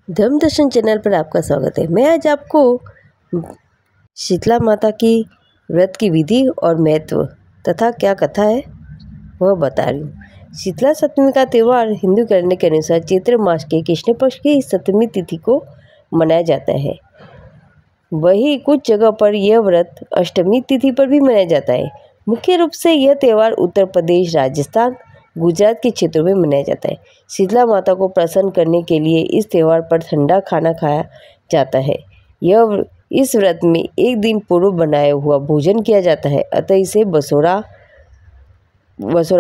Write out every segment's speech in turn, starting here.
धर्म दर्शन चैनल पर आपका स्वागत है। मैं आज आपको शीतला माता की व्रत की विधि और महत्व तथा क्या कथा है वह बता रही हूँ। शीतला सप्तमी का त्यौहार हिंदू कैलेंडर के अनुसार चैत्र मास के कृष्ण पक्ष की सप्तमी तिथि को मनाया जाता है। वहीं कुछ जगह पर यह व्रत अष्टमी तिथि पर भी मनाया जाता है। मुख्य रूप से यह त्यौहार उत्तर प्रदेश, राजस्थान, गुजरात के क्षेत्रों में मनाया जाता है। शीतला माता को प्रसन्न करने के लिए इस त्यौहार पर ठंडा खाना खाया जाता है। इस व्रत में एक दिन पूर्व बनाया हुआ भोजन किया जाता है, अतः इसे बसोरा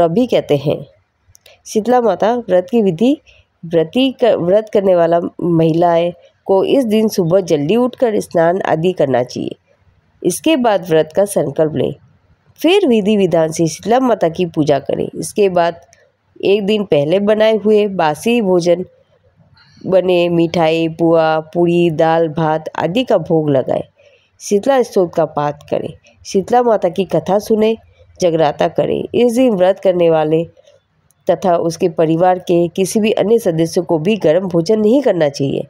भी कहते हैं। शीतला माता व्रत की विधि। व्रत करने वाला महिलाएं को इस दिन सुबह जल्दी उठकर स्नान आदि करना चाहिए। इसके बाद व्रत का संकल्प लें, फिर विधि विधान से शीतला माता की पूजा करें। इसके बाद एक दिन पहले बनाए हुए बासी भोजन बने मिठाई, पुआ, पूरी, दाल, भात आदि का भोग लगाएं। शीतला स्तोत्र का पाठ करें, शीतला माता की कथा सुने, जगराता करें। इस दिन व्रत करने वाले तथा उसके परिवार के किसी भी अन्य सदस्यों को भी गर्म भोजन नहीं करना चाहिए।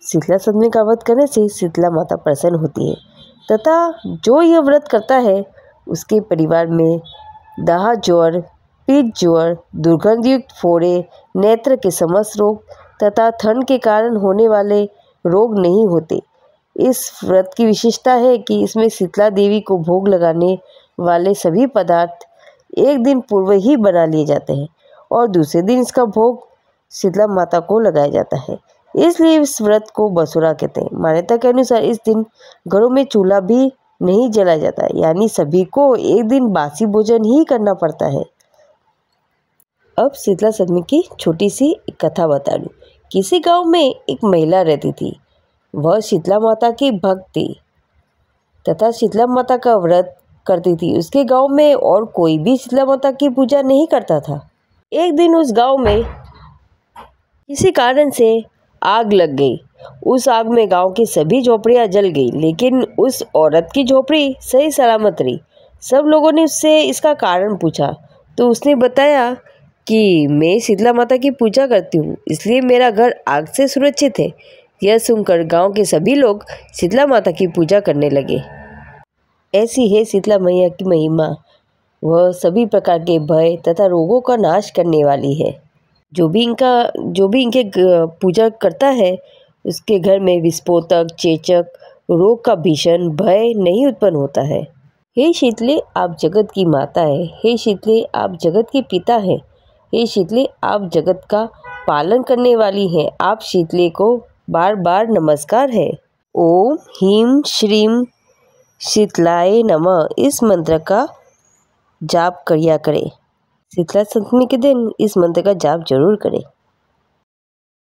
शीतला सप्तमी का व्रत करने से शीतला माता प्रसन्न होती है तथा जो यह व्रत करता है उसके परिवार में दाह ज्वर, पीठ ज्वर, दुर्गंधयुक्त फोड़े, नेत्र के समस्त रोग तथा ठंड के कारण होने वाले रोग नहीं होते। इस व्रत की विशेषता है कि इसमें शीतला देवी को भोग लगाने वाले सभी पदार्थ एक दिन पूर्व ही बना लिए जाते हैं और दूसरे दिन इसका भोग शीतला माता को लगाया जाता है। इसलिए इस व्रत को बसोरा कहते हैं। मान्यता के अनुसार इस दिन घरों में चूल्हा भी नहीं जलाया जाता है, यानी सभी को एक दिन बासी भोजन ही करना पड़ता है। अब शीतला सप्तमी की छोटी सी कथा बता दूं। किसी गांव में एक महिला रहती थी। वह शीतला माता की भक्त थी तथा शीतला माता का व्रत करती थी। उसके गांव में और कोई भी शीतला माता की पूजा नहीं करता था। एक दिन उस गांव में किसी कारण से आग लग गई। उस आग में गांव की सभी झोपड़ियां जल गई, लेकिन उस औरत की झोपड़ी सही सलामत रही। सब लोगों ने उससे इसका कारण पूछा तो उसने बताया कि मैं शीतला माता की पूजा करती हूँ, इसलिए मेरा घर आग से सुरक्षित है। यह सुनकर गांव के सभी लोग शीतला माता की पूजा करने लगे। ऐसी है शीतला मैया की महिमा। वह सभी प्रकार के भय तथा रोगों का नाश करने वाली है। जो भी इनके पूजा करता है उसके घर में विस्फोटक, चेचक, रोग का भीषण भय नहीं उत्पन्न होता है। हे शीतले, आप जगत की माता है। हे शीतले, आप जगत के पिता हैं। हे शीतले, आप जगत का पालन करने वाली हैं। आप शीतले को बार बार नमस्कार है। ओम ह्रीं श्रीं शीतलाय नमः इस मंत्र का जाप किया करें। शीतला सप्तमी के दिन इस मंत्र का जाप जरूर करें।